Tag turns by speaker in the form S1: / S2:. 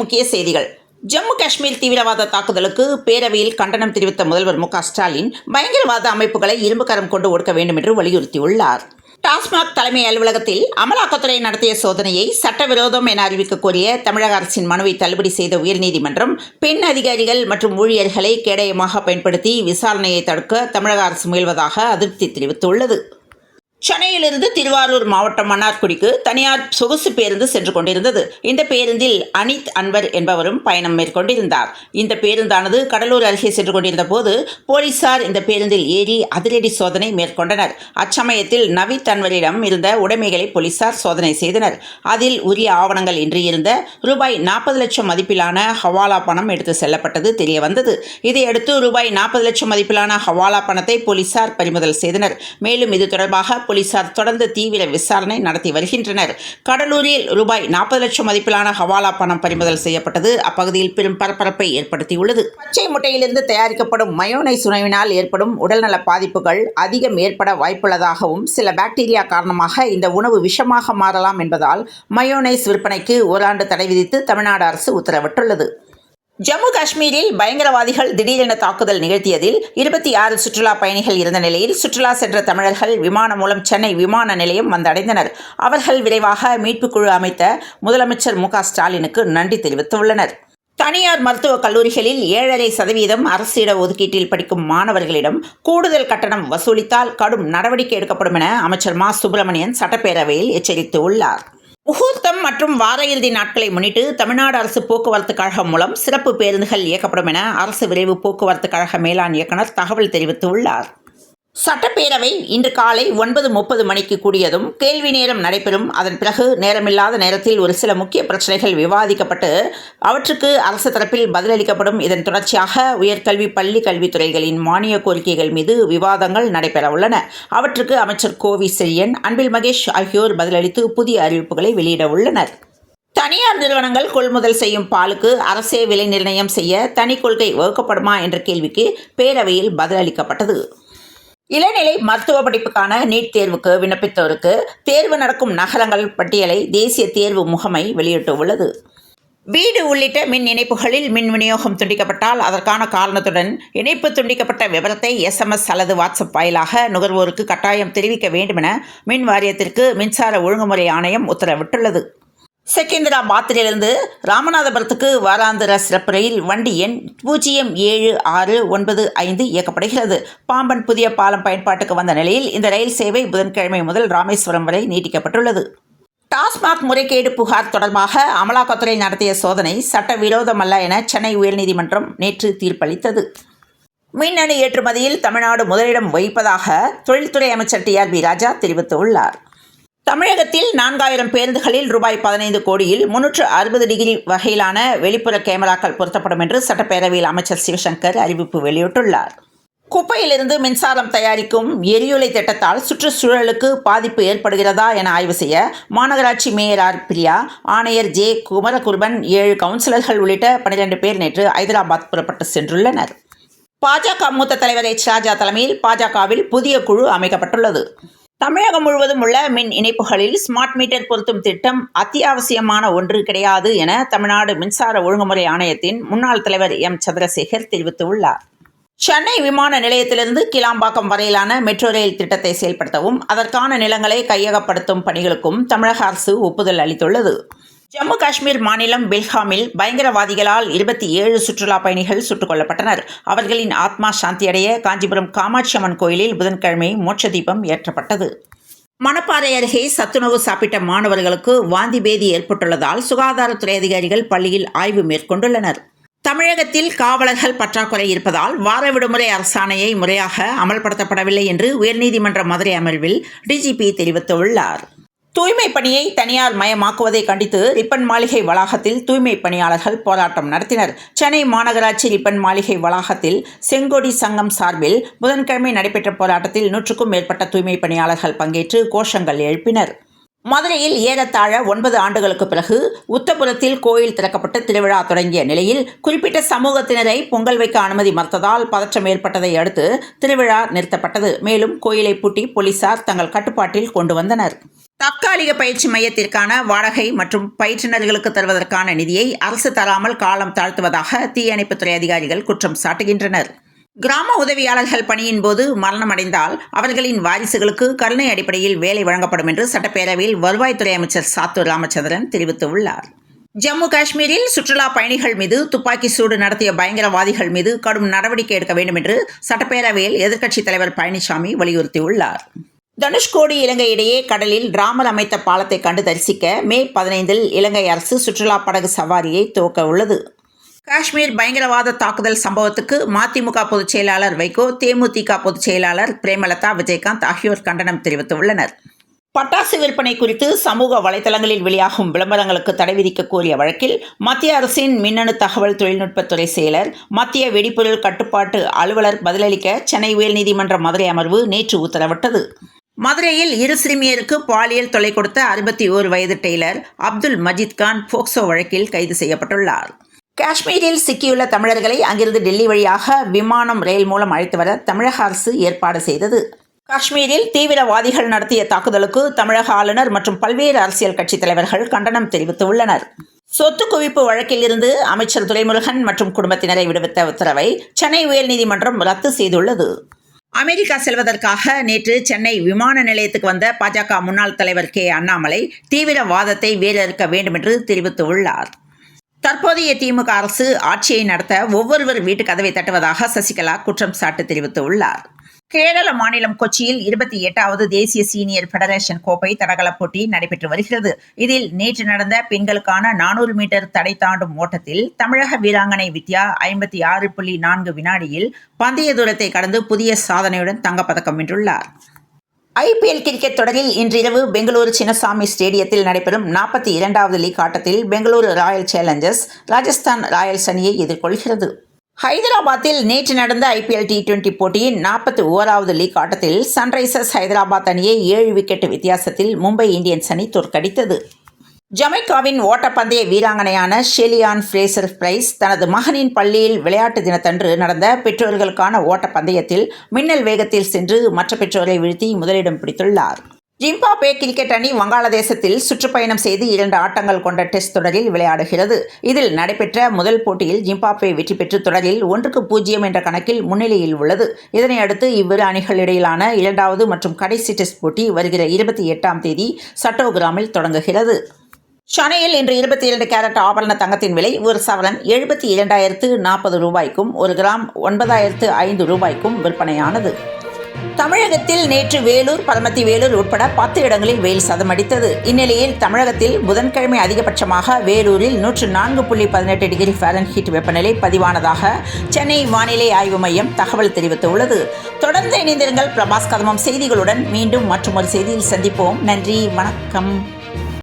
S1: முக்கிய செய்திகள். ஜம்மு காஷ்மீர் தீவிரவாத தாக்குதலுக்கு பேரவையில் கண்டனம் தெரிவித்த முதல்வர் மு.க.ஸ்டாலின் பயங்கரவாத அமைப்புகளை இரும்புக்கரம் கொண்டு ஒடுக்க வேண்டும் என்று வலியுறுத்தியுள்ளார். டாஸ்மாக் தலைமை அலுவலகத்தில் அமலாக்கத்துறை நடத்திய சோதனையை சட்டவிரோதம் என அறிவிக்க கோரிய தமிழக அரசின் மனுவை தள்ளுபடி செய்த உயர்நீதிமன்றம் பெண் அதிகாரிகள் மற்றும் ஊழியர்களை கேடயமாக பயன்படுத்தி விசாரணையை தடுக்க தமிழக அரசு முயல்வதாக அதிருப்தி தெரிவித்துள்ளது. சென்னையிலிருந்து திருவாரூர் மாவட்டம் மன்னார்குடிக்கு தனியார் சொகுசு பேருந்து சென்று கொண்டிருந்தது. இந்த பேருந்தில் அனித் அன்வர் என்பவரும் பயணம் மேற்கொண்டிருந்தார். இந்த பேருந்தானது கடலூர் அருகே சென்று கொண்டிருந்த போது போலீசார் இந்த பேருந்தில் ஏறி அதிரடி சோதனை மேற்கொண்டனர். அச்சமயத்தில் நவீத் அன்வரிடம் இருந்த உடைமைகளை போலீசார் சோதனை செய்தனர். அதில் உரிய ஆவணங்கள் இன்றி இருந்த ரூபாய் 40 லட்சம் மதிப்பிலான ஹவாலா பணம் எடுத்து செல்லப்பட்டது தெரிய வந்தது. இதையடுத்து ரூபாய் 40 லட்சம் மதிப்பிலான ஹவாலா பணத்தை போலீசார் பறிமுதல் செய்தனர். மேலும் இது தொடர்பாக போலீசார் தொடர்ந்து தீவிர விசாரணை நடத்தி வருகின்றனர். கடலூரில் ரூபாய் 40 லட்சம் மதிப்பிலான ஹவாலா பணம் பறிமுதல் செய்யப்பட்டது அப்பகுதியில் பெரும் பரபரப்பை ஏற்படுத்தியுள்ளது. பச்சை முட்டையிலிருந்து தயாரிக்கப்படும் மயோனைஸ் உணவினால் ஏற்படும் உடல்நல பாதிப்புகள் அதிகம் ஏற்பட வாய்ப்புள்ளதாகவும் சில பாக்டீரியா காரணமாக இந்த உணவு விஷமாக மாறலாம் என்பதால் மயோனைஸ் விற்பனைக்கு ஓராண்டு தடை விதித்து தமிழ்நாடு அரசு உத்தரவிட்டுள்ளது. ஜம்மு காஷ்மீரில் பயங்கரவாதிகள் திடீரென தாக்குதல் நிகழ்த்தியதில் 26 சுற்றுலா பயணிகள் இருந்த நிலையில் சுற்றுலா சென்ற தமிழர்கள் விமானம் மூலம் சென்னை விமான நிலையம் வந்தடைந்தனர். அவர்கள் விரைவாக மீட்புக் குழு அமைத்த முதலமைச்சர் மு.க.ஸ்டாலினுக்கு நன்றி தெரிவித்துள்ளனர். தனியார் மருத்துவக் கல்லூரிகளில் 7.5% அரசு இட ஒதுக்கீட்டில் படிக்கும் மாணவர்களிடம் கூடுதல் கட்டணம் வசூலித்தால் கடும் நடவடிக்கை எடுக்கப்படும் என அமைச்சர் மா. சுப்பிரமணியன் சட்டப்பேரவையில் எச்சரித்துள்ளார். முகூர்த்தம் மற்றும் வார இறுதி நாட்களை முன்னிட்டு தமிழ்நாடு அரசு போக்குவரத்து கழகம் மூலம் சிறப்பு பேருந்துகள் இயக்கப்படும் என அரசு விரைவு போக்குவரத்து கழக மேலாண் இயக்குநர் தகவல் தெரிவித்துள்ளார். சட்டப்பேரவை இன்று காலை 9:30 மணிக்கு கூடியதும் கேள்வி நேரம் நடைபெறும். அதன் பிறகு நேரமில்லாத நேரத்தில் ஒரு சில முக்கிய பிரச்சனைகள் விவாதிக்கப்பட்டு அவற்றுக்கு அரசு தரப்பில் பதிலளிக்கப்படும். இதன் தொடர்ச்சியாக உயர்கல்வி பள்ளி கல்வித்துறைகளின் மானிய கோரிக்கைகள் மீது விவாதங்கள் நடைபெற உள்ளன. அவற்றுக்கு அமைச்சர் கோவி செழியன், அன்பில் மகேஷ் ஆகியோர் பதிலளித்து புதிய அறிவிப்புகளை வெளியிட உள்ளனர். தனியார் நிறுவனங்கள் கொள்முதல் செய்யும் பாலுக்கு அரசே விலை நிர்ணயம் செய்ய தனி கொள்கை வகுக்கப்படுமா என்ற கேள்விக்கு பேரவையில் பதிலளிக்கப்பட்டது. இளநிலை மருத்துவ படிப்புக்கான நீட் தேர்வுக்கு விண்ணப்பித்தோருக்கு தேர்வு நடக்கும் நகரங்கள் பட்டியலை தேசிய தேர்வு முகமை வெளியிட்டுள்ளது. வீடு உள்ளிட்ட மின் இணைப்புகளில் மின் விநியோகம் துண்டிக்கப்பட்டால் அதற்கான காரணத்துடன் இணைப்பு துண்டிக்கப்பட்ட விவரத்தை SMS அல்லது வாட்ஸ்அப் வாயிலாக நுகர்வோருக்கு கட்டாயம் தெரிவிக்க வேண்டும் என மின் வாரியத்திற்கு மின்சார ஒழுங்குமுறை ஆணையம் உத்தரவிட்டுள்ளது. செகந்திராபாத்திலிருந்து ராமநாதபுரத்துக்கு வாராந்திர சிறப்பு ரயில் வண்டி எண் 07695 இயக்கப்படுகிறது. பாம்பன் புதிய பாலம் பயன்பாட்டுக்கு வந்த நிலையில் இந்த ரயில் சேவை புதன்கிழமை முதல் ராமேஸ்வரம் வரை நீட்டிக்கப்பட்டுள்ளது. டாஸ்மாக் முறைகேடு புகார் தொடர்பாக அமலாக்கத்துறை நடத்திய சோதனை சட்டவிரோதமல்ல என சென்னை உயர்நீதிமன்றம் நேற்று தீர்ப்பளித்தது. மின்னணு ஏற்றுமதியில் தமிழ்நாடு முதலிடம் வகிப்பதாக தொழில்துறை அமைச்சர் TRB ராஜா தெரிவித்துள்ளார். தமிழகத்தில் 4000 பேருந்துகளில் ரூபாய் 15 கோடியில் 360 டிகிரி வகையிலான வெளிப்புற கேமராக்கள் பொருத்தப்படும் என்று சட்டப்பேரவையில் அமைச்சர் சிவசங்கர் அறிவிப்பு வெளியிட்டுள்ளார். குப்பையிலிருந்து மின்சாரம் தயாரிக்கும் எரியூலை திட்டத்தால் சுற்றுச்சூழலுக்கு பாதிப்பு ஏற்படுகிறதா என ஆய்வு செய்ய மாநகராட்சி மேயர் R. பிரியா, ஆணையர் J. குமரகுருபன், 7 கவுன்சிலர்கள் உள்ளிட்ட 12 பேர் நேற்று ஐதராபாத் புறப்பட்டு சென்றுள்ளனர். பாஜக மூத்த தலைவர் H. ராஜா தலைமையில் பாஜகவில் புதிய குழு அமைக்கப்பட்டுள்ளது. தமிழகம் முழுவதும் உள்ள மின் இணைப்புகளில் ஸ்மார்ட் மீட்டர் பொருத்தும் திட்டம் அத்தியாவசியமான ஒன்று கிடையாது என தமிழ்நாடு மின்சார ஒழுங்குமுறை ஆணையத்தின் முன்னாள் தலைவர் M. சந்திரசேகர் தெரிவித்துள்ளார். சென்னை விமான நிலையத்திலிருந்து கிளாம்பாக்கம் வரையிலான மெட்ரோ ரயில் திட்டத்தை செயல்படுத்தவும் அதற்கான நிலங்களை கையகப்படுத்தும் பணிகளுக்கும் தமிழக அரசு ஒப்புதல் அளித்துள்ளது. ஜம்மு காஷ்மீர் மாநிலம் பெல்காமில் பயங்கரவாதிகளால் 27 சுற்றுலா பயணிகள் சுட்டுக் கொல்லப்பட்டனர். அவர்களின் ஆத்மா சாந்தியடைய காஞ்சிபுரம் காமாட்சி அம்மன் கோயிலில் புதன்கிழமை மோட்ச தீபம் ஏற்றப்பட்டது. மணப்பாறை அருகே சத்துணவு சாப்பிட்ட மாணவர்களுக்கு வாந்தி பேதி ஏற்பட்டுள்ளதால் சுகாதாரத்துறை அதிகாரிகள் பள்ளியில் ஆய்வு மேற்கொண்டுள்ளனர். தமிழகத்தில் காவலர்கள் பற்றாக்குறை இருப்பதால் வார விடுமுறை அரசாணையை முறையாக அமல்படுத்தப்படவில்லை என்று உயர்நீதிமன்ற மதுரை அமர்வில் DGP தெரிவித்துள்ளார். தூய்மை பணியை தனியார் மயமாக்குவதை கண்டித்து ரிப்பன் மாளிகை வளாகத்தில் தூய்மை பணியாளர்கள் போராட்டம் நடத்தினர். சென்னை மாநகராட்சி ரிப்பன் மாளிகை வளாகத்தில் செங்கொடி சங்கம் சார்பில் புதன்கிழமை நடைபெற்ற போராட்டத்தில் 100க்கும் மேற்பட்ட தூய்மை பணியாளர்கள் பங்கேற்று கோஷங்கள் எழுப்பினர். மதுரையில் ஏறத்தாழ 9 ஆண்டுகளுக்கு பிறகு உத்தபுரத்தில் கோயில் திறக்கப்பட்டு திருவிழா தொடங்கிய நிலையில் குறிப்பிட்ட சமூகத்தினரை பொங்கல் வைக்க அனுமதி மறுத்ததால் பதற்றம் ஏற்பட்டதை அடுத்து திருவிழா நிறுத்தப்பட்டது. மேலும் கோயிலை பூட்டி போலீசார் தங்கள் கட்டுப்பாட்டில் கொண்டு வந்தனர். தற்காலிக பயிற்சி மையத்திற்கான வாடகை மற்றும் பயிற்றுநர்களுக்கு தருவதற்கான நிதியை அரசு தராமல் காலம் தாழ்த்துவதாக தீயணைப்புத்துறை அதிகாரிகள் குற்றம் சாட்டுகின்றனர். கிராம உதவியாளர்கள் பணியின் போது மரணமடைந்தால் அவர்களின் வாரிசுகளுக்கு கருணை அடிப்படையில் வேலை வழங்கப்படும் என்று சட்டப்பேரவையில் வருவாய்த்துறை அமைச்சர் சாத்தூர் ராமச்சந்திரன் தெரிவித்துள்ளார். ஜம்மு காஷ்மீரில் சுற்றுலா பயணிகள் மீது துப்பாக்கி சூடு நடத்திய பயங்கரவாதிகள் மீது கடும் நடவடிக்கை எடுக்க வேண்டும் என்று சட்டப்பேரவையில் எதிர்க்கட்சித் தலைவர் பழனிசாமி வலியுறுத்தியுள்ளார். தனுஷ்கோடி இலங்கை இடையே கடலில் ராமர் அமைத்த பாலத்தை கண்டு தரிசிக்க மே 15 இலங்கை அரசு சுற்றுலா படகு சவாரியை துவக்க உள்ளது. காஷ்மீர் பயங்கரவாத தாக்குதல் சம்பவத்துக்கு மதிமுக பொதுச் செயலாளர் வைகோ, தேமுதிக பொதுச் செயலாளர் பிரேமலதா விஜயகாந்த் ஆகியோர் கண்டனம் தெரிவித்துள்ளனர். பட்டாசு விற்பனை குறித்து சமூக வலைதளங்களில் வெளியாகும் விளம்பரங்களுக்கு தடை விதிக்க கோரிய வழக்கில் மத்திய அரசின் மின்னணு தகவல் தொழில்நுட்பத்துறை செயலர், மத்திய வெடிபொருள் கட்டுப்பாட்டு அலுவலர் பதிலளிக்க சென்னை உயர்நீதிமன்ற மதுரை அமர்வு நேற்று உத்தரவிட்டது. மதுரையில் 2 சிறுமியருக்கு பாலியல் தொல்லை கொடுத்த 61 வயது டெய்லர் அப்துல் மஜீத் கான் போக்சோ வழக்கில் கைது செய்யப்பட்டுள்ளார். காஷ்மீரில் சிக்கியுள்ள தமிழர்களை அங்கிருந்து டெல்லி வழியாக விமானம், ரயில் மூலம் அழைத்து வர தமிழக அரசு ஏற்பாடு செய்தது. காஷ்மீரில் தீவிரவாதிகள் நடத்திய தாக்குதலுக்கு தமிழக ஆளுநர் மற்றும் பல்வேறு அரசியல் கட்சித் தலைவர்கள் கண்டனம் தெரிவித்துள்ளனர். சொத்து குவிப்பு வழக்கில் இருந்து அமைச்சர் துரைமுருகன் மற்றும் குடும்பத்தினரை விடுவித்த உத்தரவை சென்னை உயர்நீதிமன்றம் ரத்து செய்துள்ளது. அமெரிக்கா செல்வதற்காக நேற்று சென்னை விமான நிலையத்துக்கு வந்த பாஜக முன்னாள் தலைவர் கே. அண்ணாமலை தீவிரவாதத்தை வேறறுக்க வேண்டும் என்று தெரிவித்துள்ளார். தற்போதைய திமுக அரசு ஆட்சியை நடத்த ஒவ்வொருவர் வீட்டு கதவை தட்டுவதாக சசிகலா குற்றம் சாட்டு தெரிவித்துள்ளார். கேரள மாநிலம் கொச்சியில் 28வது தேசிய சீனியர் ஃபெடரேஷன் கோப்பை தடகள போட்டி நடைபெற்று வருகிறது. இதில் நேற்று நடந்த பெண்களுக்கான 400 மீட்டர் தடை தாண்டும் ஓட்டத்தில் தமிழக வீராங்கனை வித்யா 56.4 வினாடியில் பந்தய தூரத்தை கடந்து புதிய சாதனையுடன் தங்கப்பதக்கம் வென்றுள்ளார். IPL கிரிக்கெட் தொடரில் இன்றிரவு பெங்களூரு சின்னசாமி ஸ்டேடியத்தில் நடைபெறும் 42வது லீக் ஆட்டத்தில் Bengaluru Royal Challengers Rajasthan Royals அணியை எதிர்கொள்கிறது. ஹைதராபாத்தில் நேற்று நடந்த IPL T20 போட்டியின் 41வது லீக் ஆட்டத்தில் சன்ரைசர்ஸ் ஹைதராபாத் அணியை 7 விக்கெட் வித்தியாசத்தில் மும்பை இந்தியன்ஸ் அணி தோற்கடித்தது. ஜமைக்காவின் ஓட்டப்பந்தய வீராங்கனையான ஷெலியான் ஃப்ரேசர் பிரைஸ் தனது மகனின் பள்ளியில் விளையாட்டு தினத்தன்று நடந்த பெற்றோர்களுக்கான ஓட்டப்பந்தயத்தில் மின்னல் வேகத்தில் சென்று மற்ற பெற்றோரை வீழ்த்தி முதலிடம் பிடித்துள்ளார். ஜிம்பாப்வே கிரிக்கெட் அணி வங்காளதேசத்தில் சுற்றுப்பயணம் செய்து 2 ஆட்டங்கள் கொண்ட டெஸ்ட் தொடரில் விளையாடுகிறது. இதில் நடைபெற்ற முதல் போட்டியில் ஜிம்பாப்வே வெற்றி பெற்று தொடரில் 1-0 என்ற கணக்கில் முன்னிலையில் உள்ளது. இதனையடுத்து இவ்விரு அணிகளிடையிலான 2வது மற்றும் கடைசி டெஸ்ட் போட்டி வருகிற 28ஆம் தேதி சட்டோகிராமில் தொடங்குகிறது. சென்னையில் இன்று 22 கேரட் ஆபரண தங்கத்தின் விலை ஒரு சவரன் 72,040 ரூபாய்க்கும் 1 கிராம் 9,005 ரூபாய்க்கும் விற்பனையானது. தமிழகத்தில் நேற்று வேலூர், பரமத்தி வேலூர் உட்பட 10 இடங்களில் வெயில் சதமடித்தது. இந்நிலையில் தமிழகத்தில் புதன்கிழமை அதிகபட்சமாக வேலூரில் 104.18 டிகிரி ஃபாரன்ஹீட் வெப்பநிலை பதிவானதாக சென்னை வானிலை ஆய்வு மையம் தகவல் தெரிவித்துள்ளது. தொடர்ந்து இணைந்திருங்கள் பிரபாஸ் கதமம் செய்திகளுடன். மீண்டும் மற்றொரு செய்தியில் சந்திப்போம். நன்றி, வணக்கம்.